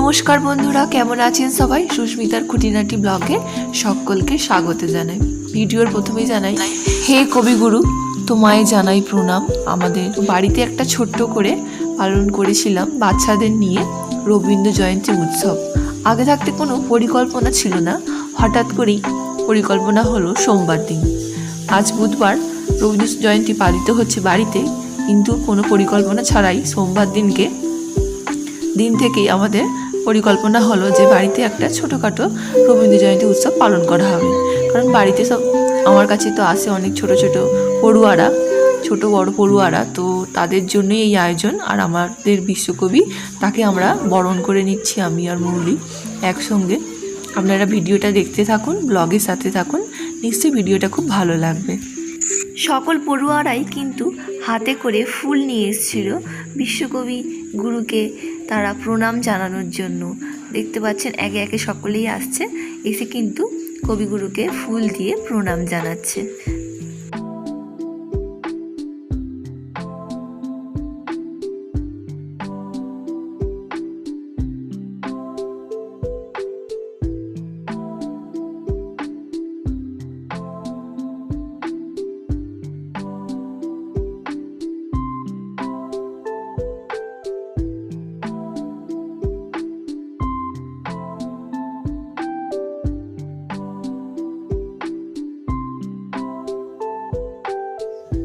নমস্কার বন্ধুরা, কেমন আছেন সবাই? সুস্মিতার খুঁটিনাটি ব্লগে সকলকে স্বাগত জানাই। ভিডিওর প্রথমেই জানাই, হে কবিগুরু, তোমায় জানাই প্রণাম। আমাদের বাড়িতে একটা ছোট্ট করে পালন করেছিলাম বাচ্চাদের নিয়ে রবীন্দ্র জয়ন্তী উৎসব। আগে থাকতে কোনো পরিকল্পনা ছিল না, হঠাৎ করেই পরিকল্পনা হলো সোমবার দিন। আজ বুধবার, রবীন্দ্র জয়ন্তী পালিত হচ্ছে বাড়িতে, কিন্তু কোনো পরিকল্পনা ছাড়াই সোমবার দিন থেকেই আমাদের পরিকল্পনা হলো যে বাড়িতে একটা ছোটোখাটো রবীন্দ্র জয়ন্তী উৎসব পালন করা হবে। কারণ বাড়িতে সব আমার কাছে তো আসে অনেক ছোট বড় পড়ুয়ারা, তো তাদের জন্যই এই আয়োজন। আর আমাদের বিশ্বকবি, তাকে আমরা বরণ করে নিচ্ছি আমি আর মুরলি একসঙ্গে। আপনারা ভিডিওটা দেখতে থাকুন, ব্লগের সাথে থাকুন, নিশ্চয়ই ভিডিওটা খুব ভালো লাগবে। সকল পড়ুয়ারাই কিন্তু হাতে করে ফুল নিয়ে এসেছিল বিশ্বকবি গুরুকে তারা প্রণাম জানানোর জন্য। দেখতে পাচ্ছেন একে একে সকলেই আসছে, এসে কিন্তু কবিগুরুকে ফুল দিয়ে প্রণাম জানাচ্ছে।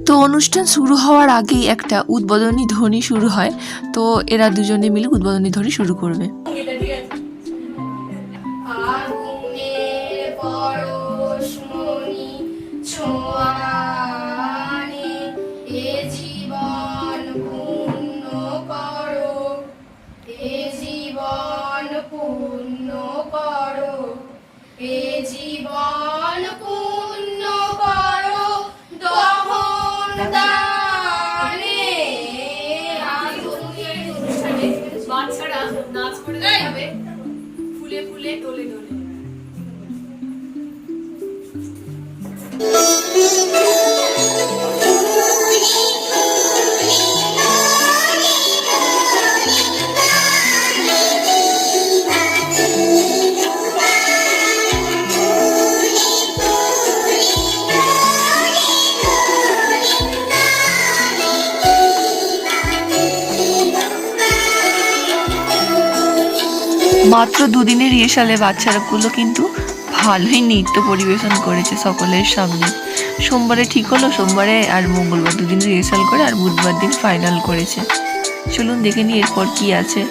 তো অনুষ্ঠান শুরু হওয়ার আগেই একটা উদ্বোধনী ধ্বনি শুরু হয়, তো এরা দুজনে মিলে উদ্বোধনী ধ্বনি শুরু করবে। বাচ্চারা নাচ করে দেখাবে ফুলে ফুলে দোলে দোলে। মাত্র দুদিনের রিহার্সালে বাচ্চারাগুলো কিন্তু ভালোই নৃত্য পরিবেশন করেছে সকলের সামনে। সোমবারে ঠিক হলো, সোমবারে আর মঙ্গলবার দুদিন রিহার্সাল করে আর বুধবার দিন ফাইনাল করেছে। চলুন দেখে নিই এরপর কি আছে।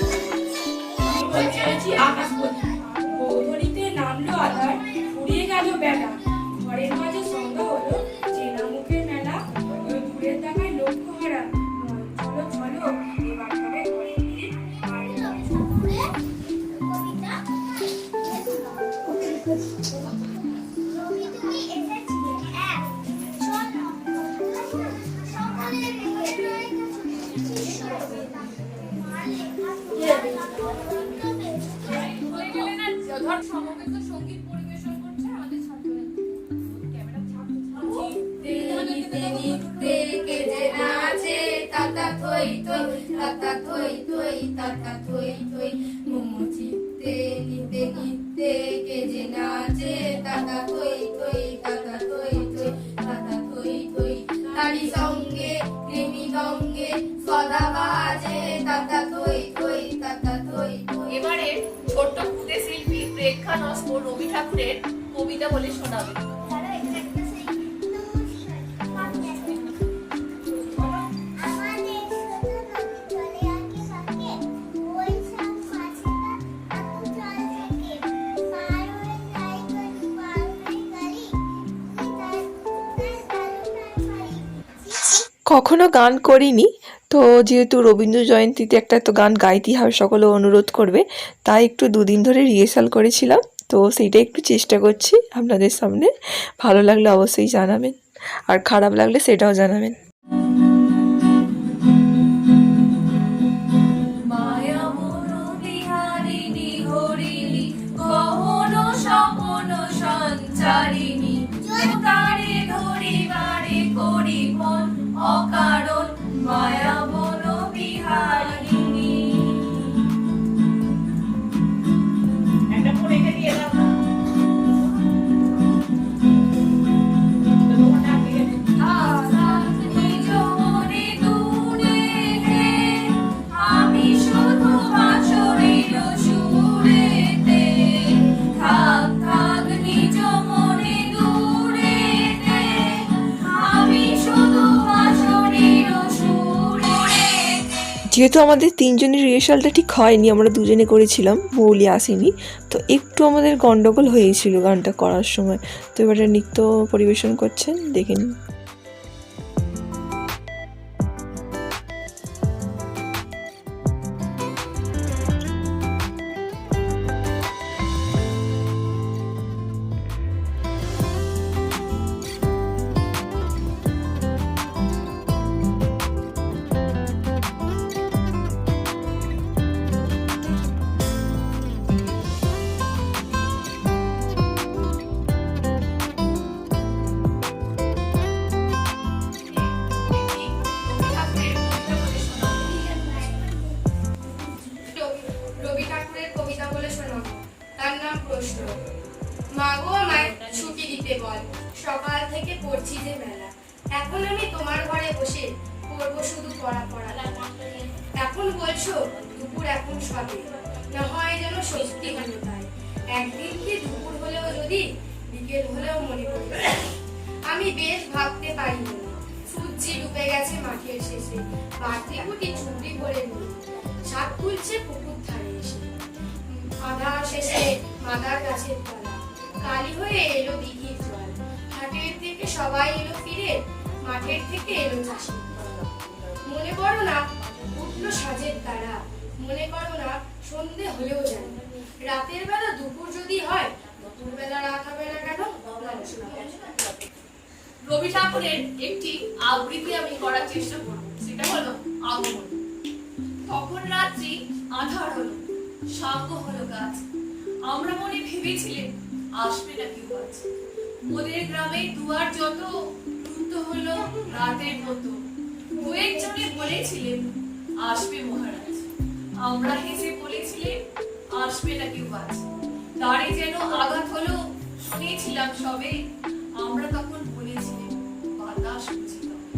সঙ্গীত পরিবেশন করছে আমাদের ছাত্ররা। এবারে ছোট্ট ক্ষুদে শিল্পী প্রেক্ষা নস্কর রবি ঠাকুরের কবিতা বলে শোনাবে। কখনো গান করিনি, তো যেহেতু রবীন্দ্র জয়ন্তীতে একটা তো গান গাইতেই হবে, সকলে অনুরোধ করবে, তাই একটু দুদিন ধরে রিহার্সাল করেছিলাম। তো সেইটা একটু চেষ্টা করছি আপনাদের সামনে। ভালো লাগলে অবশ্যই জানাবেন, আর খারাপ লাগলে সেটাও জানাবেন। অকারণ মায়া বন বিহারিণী যেহেতু আমাদের তিনজনের রিহার্সালটা ঠিক হয়নি, আমরা দুজনে করেছিলাম, মৌলি আসেনি, তো একটু আমাদের গন্ডগোল হয়েছিল গানটা করার সময়। তো এবারে নৃত্য পরিবেশন করছেন, দেখে নিন। রবি ঠাকুরের কবিতা বলে শোনাবো। তার নাম প্রশ্ন। মাগো আমায় ছুটি দিতে বল, সকাল থেকে পড়ছি যে মেলা। এখন আমি তোমার ঘরে বসে পড়বো শুধু পড়া। এখন বলছো দুপুর এখন সবে, না হয় যেন সত্যি হলো তাই। একদিন কি দুপুর হলেও যদি, বিকেল হলেও মনে পড়ে। আমি বেশ ভাবতে পারি না, সূর্যি ডুবে গেছে মাঠের শেষে, বাটি কুটি চুড়ি ভরে নিয়ে শাক তুলছে পুকুর ধারে এসে। আধার শেষে মাদার গাছের তলা, কালি হয়ে এলো দিঘির জল। হাটের থেকে সবাই এলো ফিরে, মাঠের থেকে এলো চাষের দল। মনে করো না উঠলো সাজের তারা, মনে করো না সন্ধে হলেও যায়। রাতের বেলা দুপুর যদি হয়, দুপুর বেলা রাত হবে না কেন? রবি ঠাকুরের একটি আবৃত্তি আমি করার চেষ্টা করব, সেটা হলো আগমন। তখন রাত্রি আঁধার হলো, সাঙ্গ হলো গাছ। আমরা মনে ভেবেছিলেন আসবে না কেউ আজ। ওদের গ্রামে দুয়ার যত রুদ্ধ হলো রাতের মতো। দু একজনে বলেছিলেন আসবে মহারাজ। আমরা হেসে বলেছিলেন আসবে না কেউ আজ। দাঁড়ে যেন আঘাত হলো, শুনেছিলাম সবে। আমরা তখন বলেছিলেন বাতাস বুঝি তবে।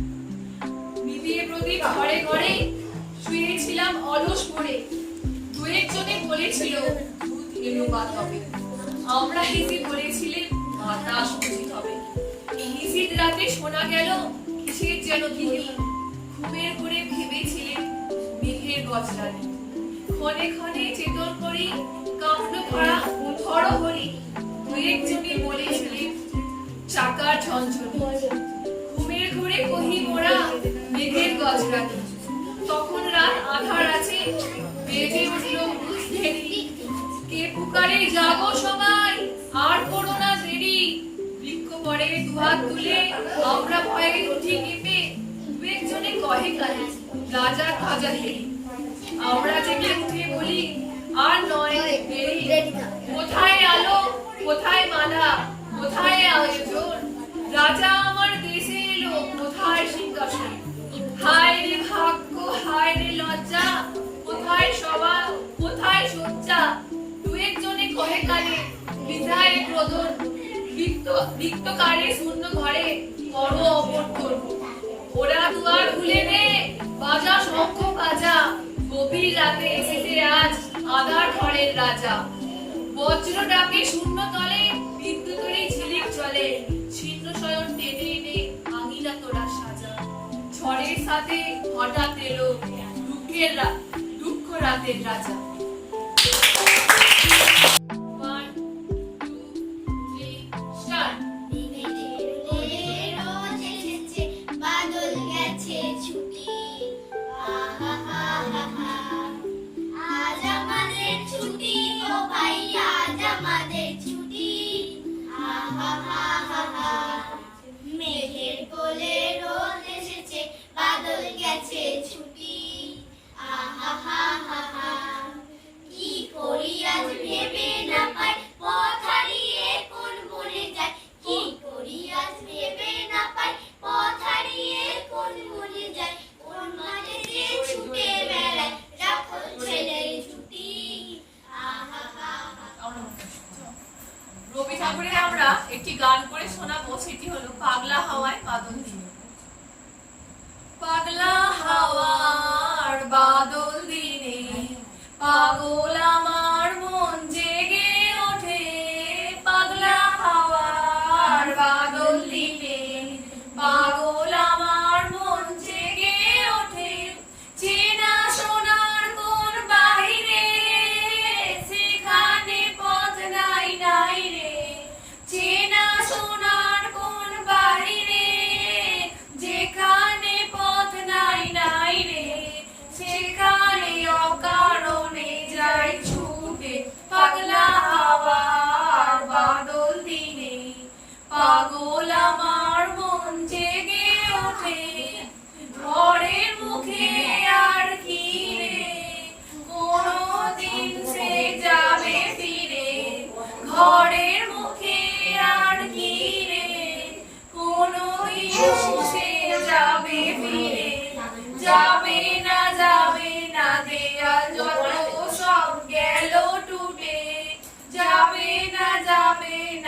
নিভিয়ে প্রদীপ ঘরে ঘরে শুয়েছিলাম অলস পড়ে। দু একজনে বলেছিল দুধ এলো বা তবে। আমরা হেসে বলেছিলেন বাতাস বুঝি তবে। নিশীথ রাতে শোনা গেল কিসের যেন ধ্বনি। ঘুমের ঘরে ভেবেছিলেন মেঘের গজরানি। ক্ষণে ক্ষণে চেতন করি কাঁপল ধরা ধরো হরি। দু একজনে বলেছিলেন চাকার ঝনঝনি। ঘুমের ঘরে কহি মোরা মেঘের গজরানি। তখন রাত আধার আছে, বেজে উঠল ধেরি। কে পুকারে জাগো সবাই, আর করো না দেরি। বৃক্ষ পরে দুহাত তুলে আমরা ভয়ে উঠি কেঁপে। দু একজনে কহে কালে রাজার খাজা হেরি। আমরা জেগে উঠে বলি আর নয় দেরি। কোথায় আলো, কোথায় মালা, কোথায় আয়োজন? রাজা আমার দেশে এলো, কোথায় সিংহাসন? হায় রে ভাগ্য, হায় রে লজ্জা, কোথায় সভা, কোথায় শয্যা? দু একজনে কহে কালে বিধায় প্রদন। রিক্ত কারে শূন্য ঘরে করো অবর্তন। ওরা দুয়ার খুলে দে, বাজা শঙ্খ বাজা। গভীর রাতে এসেছে আজ আধার ঘরের রাজা। বজ্র ডাকে শূন্য তলে, বিদ্যুতেরই ঝিলিক চলে। ছিন্ন শয়ন টেনে এনে আঙিনা তোরা সাজা। ঝড়ের সাথে হঠাৎ এলো দুঃখ রাতের রাজা। 1, 2, 3, start. বাদল গেছে ছুটি, আজ আমাদের ছুটি, ও ভাই আজ আমাদের ছুটি। মেঘের কোলে রোদ এসেছে, বাদল গেছে ছুটি। কি করি আজ ভেবে না পাই, পথ হারিয়ে কোন মনে যায়। কি করি আজ ভেবে না পাই, পথ হারিয়ে কোন মনে যায়। কোন মাঠে যে ছুটে বেড়ায়, রাখো ছেলের ছুটি। রবি ঠাকুরের আমরা একটি গান করে শোনাবো, সেটি হলো পাগলা হাওয়ায় বাদল দিনে। পাগলা হাওয়ার বাদল দিনে পাগল আমার মন জেগে ওঠে। পাগলা হাওয়ার বাদল দিনে পাগল আমার মন জেগে ওঠে। চেনা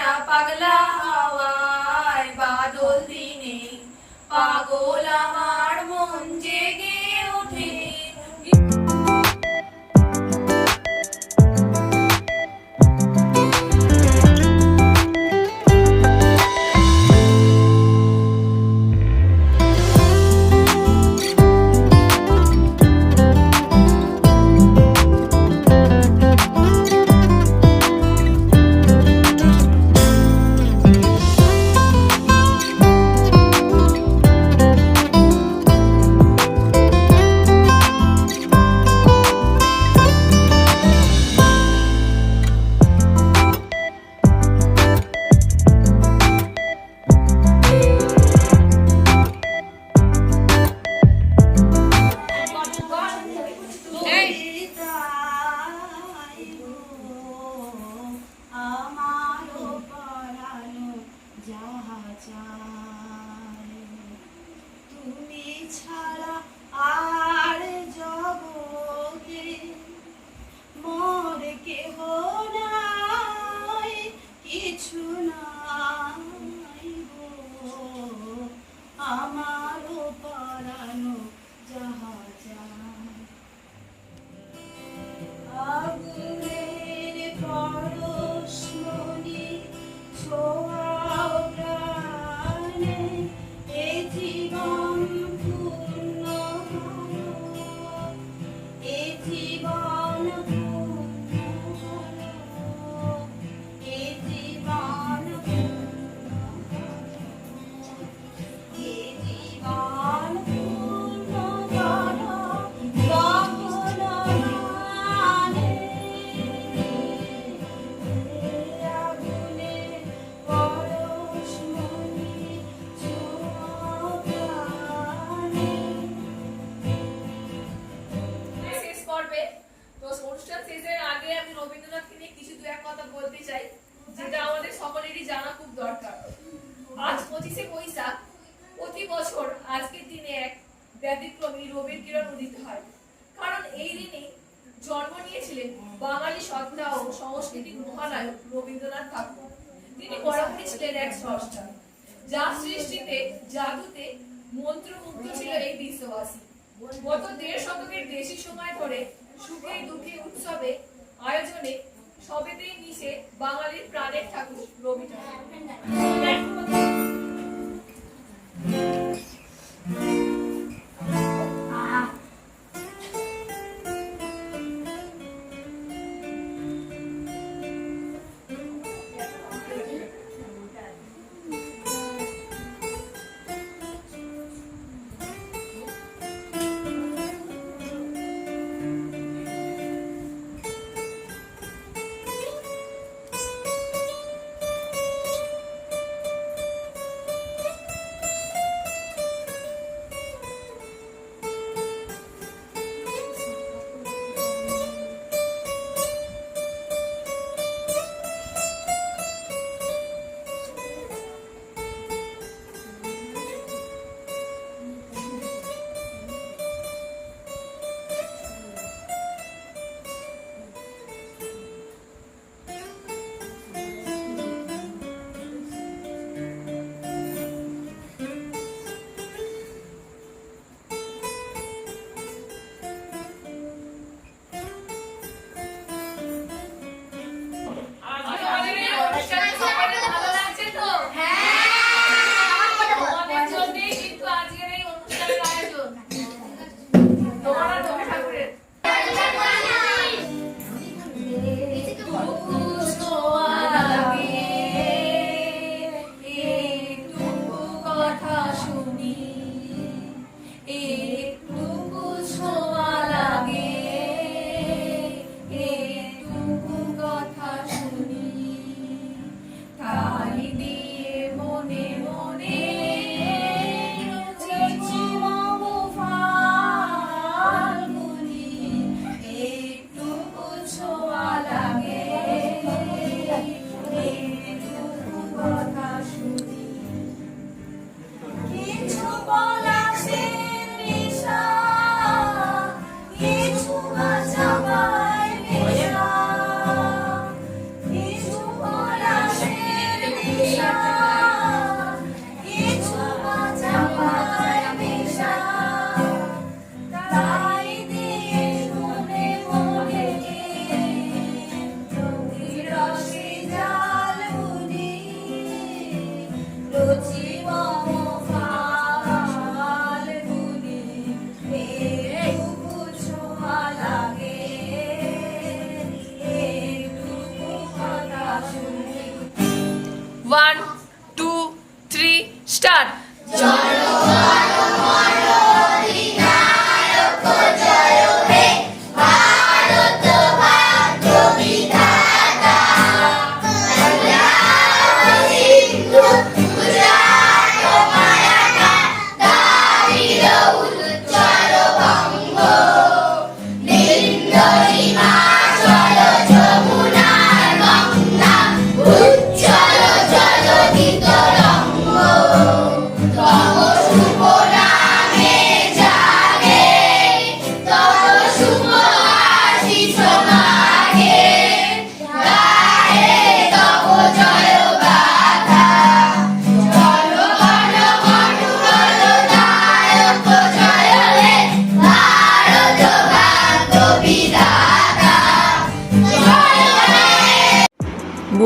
না পাগলা হাওয়ায় বাদল দিনে পাগল আমার মন জেগে ওঠে। তুমি ছাড়া আর জগতে মোর কেহ নাই, কিছু নাই গো আমার পরানো যাহা যায়। আগুনের পরশমণি ছোঁয়াও প্রাণে, এ জীবন পূর্ণ করো, এ জীবন পূর্ণ করো, এ জীবন পূর্ণ করো, এ জীবন পূর্ণ করো গগন মানে। আগুনের পরশমণি ছোঁয়াও প্রাণে। শেষ পর্বে তো অনুষ্ঠান শেষের আগে আমি রবীন্দ্রনাথকে নিয়ে কিছু দু এক কথা বলতে চাই, যেটা আমাদের সকলেরই জানা খুব দরকার। আজ 25শে বৈশাখ প্রতি বছর আজকের দিনে এক ব্যতিক্রমী রবির কিরণ উদিত হয়, কারণ এই দিনে জন্ম নিয়েছিলেন বাঙালি সত্তা ও সাংস্কৃতিক মহানায়ক রবীন্দ্রনাথ ঠাকুর। তিনি বরাবরই ছিলেন এক স্রষ্টা, যার সৃষ্টিতে জাদুতে মন্ত্রমুগ্ধ ছিল এই বিশ্ববাসী। গত 1.5 শতকের বেশি সময় ধরে সুখে দুঃখে উৎসবে আয়োজনে সবেতেই মিশে বাঙালির প্রাণের ঠাকুর রবি ঠাকুর।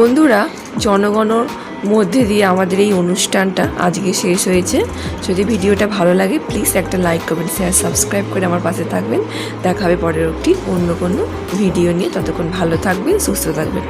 বন্ধুরা, জনগণর মধ্যে দিয়ে আমাদের এই অনুষ্ঠানটা আজকে শেষ হয়েছে। যদি ভিডিওটা ভালো লাগে প্লিজ একটা লাইক, কমেন্ট, শেয়ার, সাবস্ক্রাইব করে আমার পাশে থাকবেন। দেখা হবে পরের অন্য কোনো ভিডিও নিয়ে। ততক্ষণ ভালো থাকবেন, সুস্থ থাকবেন।